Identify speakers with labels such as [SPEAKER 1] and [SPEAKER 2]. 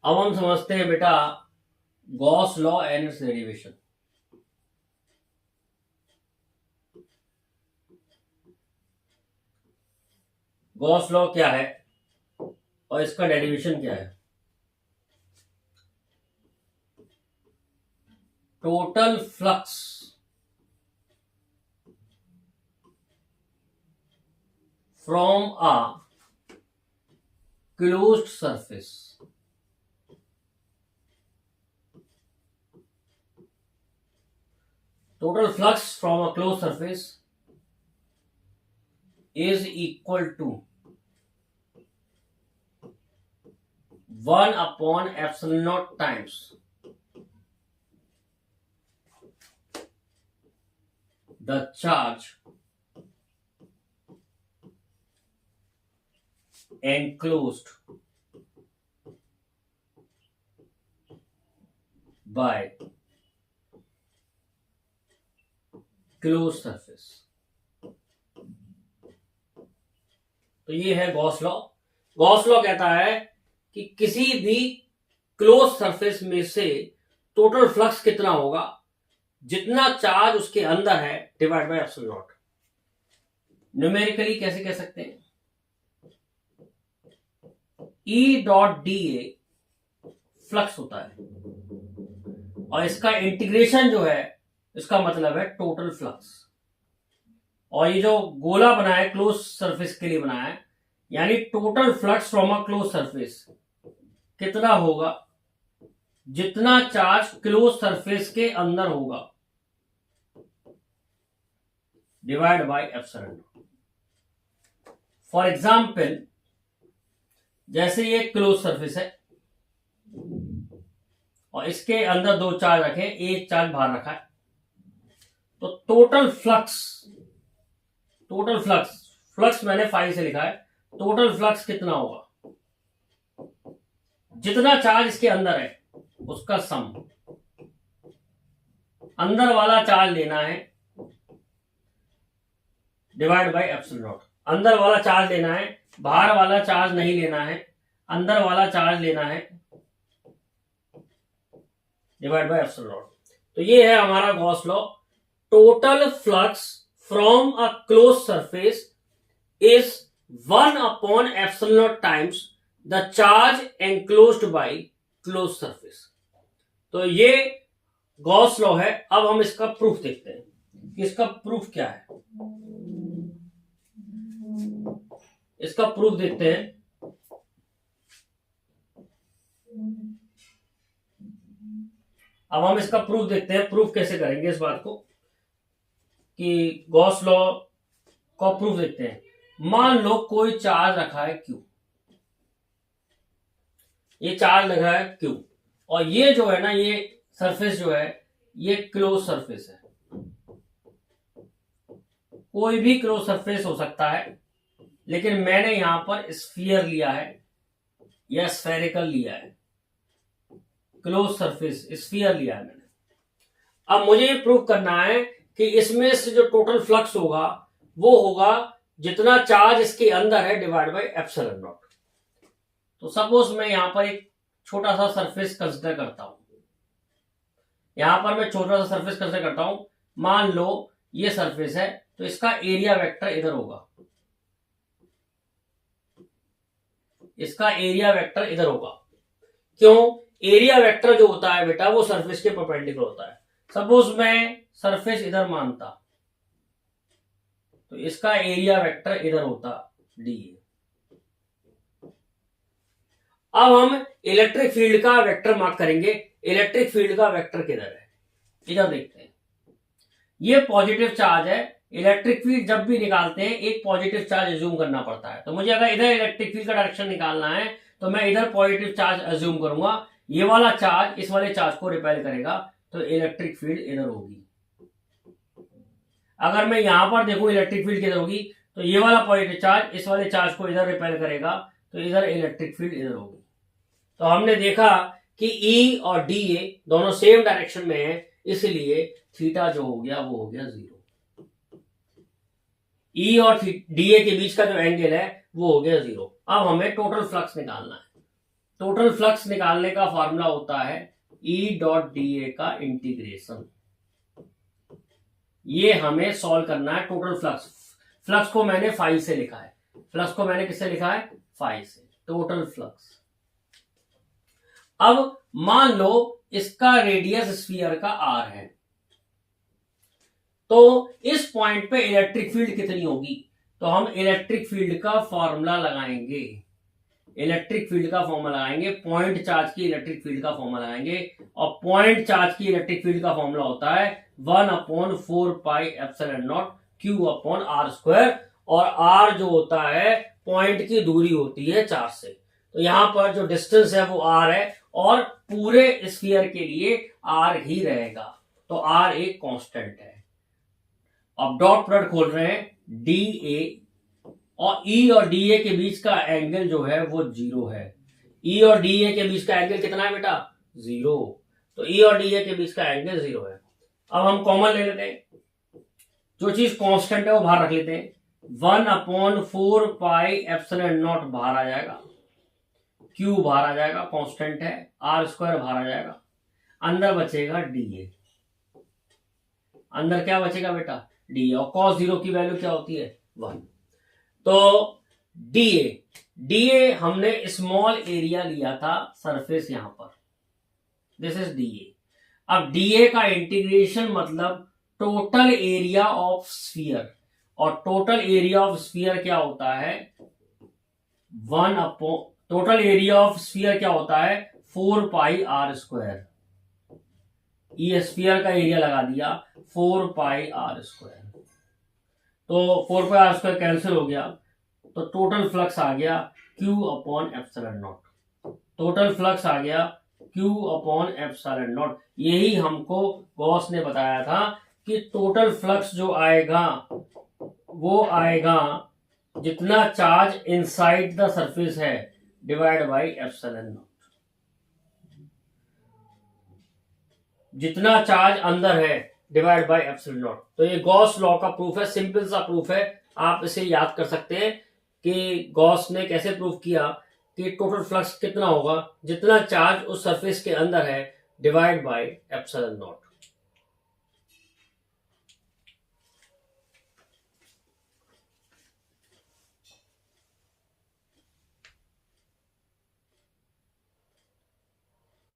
[SPEAKER 1] अब हम समझते हैं बेटा Gauss law and it's derivation. Gauss law क्या है और इसका डेरिवेशन क्या है? Total flux from a closed surface total flux from a closed surface is equal to 1 upon epsilon naught times the charge enclosed by closed surface। तो ये है Gauss law. Gauss law कहता है कि किसी भी क्लोज सरफेस में से टोटल फ्लक्स कितना होगा, जितना चार्ज उसके अंदर है divide by epsilon not. Numerically कैसे कह सकते हैं? E dot D A flux होता है और इसका इंटीग्रेशन जो है इसका मतलब है टोटल फ्लक्स। और ये जो गोला बना है क्लोज सरफेस के लिए बनाया है, यानी total flux from a close surface कितना होगा, जितना चार्ज क्लोज सरफेस के अंदर होगा divide by epsilon. For example, जैसे ये क्लोज सरफेस है और इसके अंदर दो चार्ज रखे, एक चार्ज बाहर रखा है, तो टोटल फ्लक्स मैंने फाई से लिखा है, टोटल फ्लक्स कितना होगा, जितना चार्ज इसके अंदर है उसका सम। अंदर वाला चार्ज लेना है डिवाइड बाय एप्सिलॉन नॉट। अंदर वाला चार्ज लेना है, बाहर वाला चार्ज नहीं लेना है, अंदर वाला चार्ज लेना है डिवाइड बाय एप्सिलॉन नॉट। तो ये है हमारा Gauss law. Total flux from a close surface is 1 upon epsilon naught times the charge enclosed by closed surface। तो ये गॉस लॉ है। अब हम इसका प्रूफ देखते हैं कि इसका प्रूफ क्या है। इसका प्रूफ देखते हैं। अब हम इसका प्रूफ देखते हैं। प्रूफ कैसे करेंगे इस बात को कि गॉस लॉ का प्रूफ देखते हैं। मान लो कोई चार्ज रखा है Q, ये चार्ज लगा है Q, और ये जो है ना, ये सरफेस जो है ये क्लोज सरफेस है। कोई भी क्लोज सरफेस हो सकता है, लेकिन मैंने यहां पर स्फीयर लिया है या स्फेरिकल लिया है। क्लोज सरफेस स्फीयर लिया है मैंने। अब मुझे ये प्रूव करना है कि इसमें से जो टोटल फ्लक्स होगा वो होगा जितना चार्ज इसके अंदर है डिवाइड बाय एप्सिलॉन नॉट। तो सपोज मैं यहां पर एक छोटा सा सरफेस कंसीडर करता हूं। यहां पर मैं छोटा सा सरफेस कंसीडर करता हूं। मान लो ये सरफेस है, तो इसका एरिया वेक्टर इधर होगा, इसका एरिया वेक्टर इधर होगा। क्यों? एरिया वेक्टर जो होता है बेटा वो सरफेस के परपेंडिकुलर होता है। सपोज मैं सरफेस इधर मानता तो इसका एरिया वेक्टर इधर होता डी। अब हम इलेक्ट्रिक फील्ड का वेक्टर मार्क करेंगे। इलेक्ट्रिक फील्ड का वेक्टर किधर है, इधर देखते हैं। ये पॉजिटिव चार्ज है। इलेक्ट्रिक फील्ड जब भी निकालते हैं एक पॉजिटिव चार्ज अज्यूम करना पड़ता है। तो मुझे अगर इधर इलेक्ट्रिक फील्ड का डायरेक्शन निकालना है तो मैं इधर पॉजिटिव चार्ज अज्यूम करूंगा। ये वाला चार्ज इस वाले चार्ज को रिपेल करेगा, तो इलेक्ट्रिक फील्ड इधर होगी। अगर मैं यहां पर देखूं इलेक्ट्रिक फील्ड किधर होगी, तो ये वाला पॉजिटिव चार्ज इस वाले चार्ज को इधर रिपेल करेगा, तो इधर इलेक्ट्रिक फील्ड इधर होगी। तो हमने देखा कि E और DA दोनों सेम डायरेक्शन में है, इसलिए थीटा जो हो गया वो हो गया 0। E और DA के बीच का जो एंगल है वो हो गया 0। अब हमें टोटल फ्लक्स निकालना है। टोटल फ्लक्स निकालने का फॉर्मूला होता है E डॉट डी ए का इंटीग्रेशन। ये हमें सॉल्व करना है टोटल फ्लक्स। फ्लक्स को मैंने फाई से लिखा है, फ्लक्स को मैंने किससे लिखा है, फाई से, टोटल फ्लक्स। अब मान लो इसका रेडियस स्फीयर का आर है, तो इस पॉइंट पे इलेक्ट्रिक फील्ड कितनी होगी, तो हम इलेक्ट्रिक फील्ड का फॉर्मूला लगाएंगे, इलेक्ट्रिक फील्ड का फॉर्मूला लगाएंगे, पॉइंट चार्ज की इलेक्ट्रिक फील्ड का फॉर्मूला लगाएंगे। और पॉइंट चार्ज की इलेक्ट्रिक फील्ड का फॉर्मूला होता है 1/4πε0 Q/r²। और r जो होता है पॉइंट की दूरी होती है चार्ज से, तो यहां पर जो डिस्टेंस है वो r है, और पूरे स्फीयर के लिए r ही रहेगा, तो r एक कांस्टेंट है। अब डॉट प्रोडक्ट खोल रहे हैं, डी ए और E और डी ए के बीच का एंगल जो है वो 0 है। E और डी ए के बीच का एंगल कितना है बेटा, 0, तो E और डी ए के बीच का एंगल 0 है। अब हम कॉमन ले लेते हैं, जो चीज कांस्टेंट है वो बाहर रख लेते हैं, 1/4πε0 बाहर आ जाएगा, Q बाहर आ जाएगा, कांस्टेंट है, r² बाहर आ जाएगा, अंदर बचेगा डी, अंदर क्या बचेगा बेटा, डी, और cos 0 की वैल्यू क्या होती है, 1। तो डीए हमने स्मॉल एरिया लिया था सरफेस यहां पर, दिस इज डीए। अब डीए का इंटीग्रेशन मतलब टोटल एरिया ऑफ स्फीयर, और टोटल एरिया ऑफ स्फीयर क्या होता है, टोटल एरिया ऑफ स्फीयर क्या होता है, 4πr²। ये स्फीयर का एरिया लगा दिया 4πr², तो 4πr² कैंसिल हो गया, तो टोटल फ्लक्स आ गया Q/ε0, टोटल फ्लक्स आ गया Q/ε0। यही हमको गॉस ने बताया था कि टोटल फ्लक्स जो आएगा वो आएगा जितना चार्ज इनसाइड द सरफेस है डिवाइड बाई ε0, जितना चार्ज अंदर है डिवाइड बाई ε0। तो ये गॉस लॉ का प्रूफ है, सिंपल सा प्रूफ है, आप इसे याद कर सकते हैं कि गॉस ने कैसे प्रूफ किया कि टोटल फ्लक्स कितना होगा, जितना चार्ज उस सरफेस के अंदर है डिवाइड बाई ε0।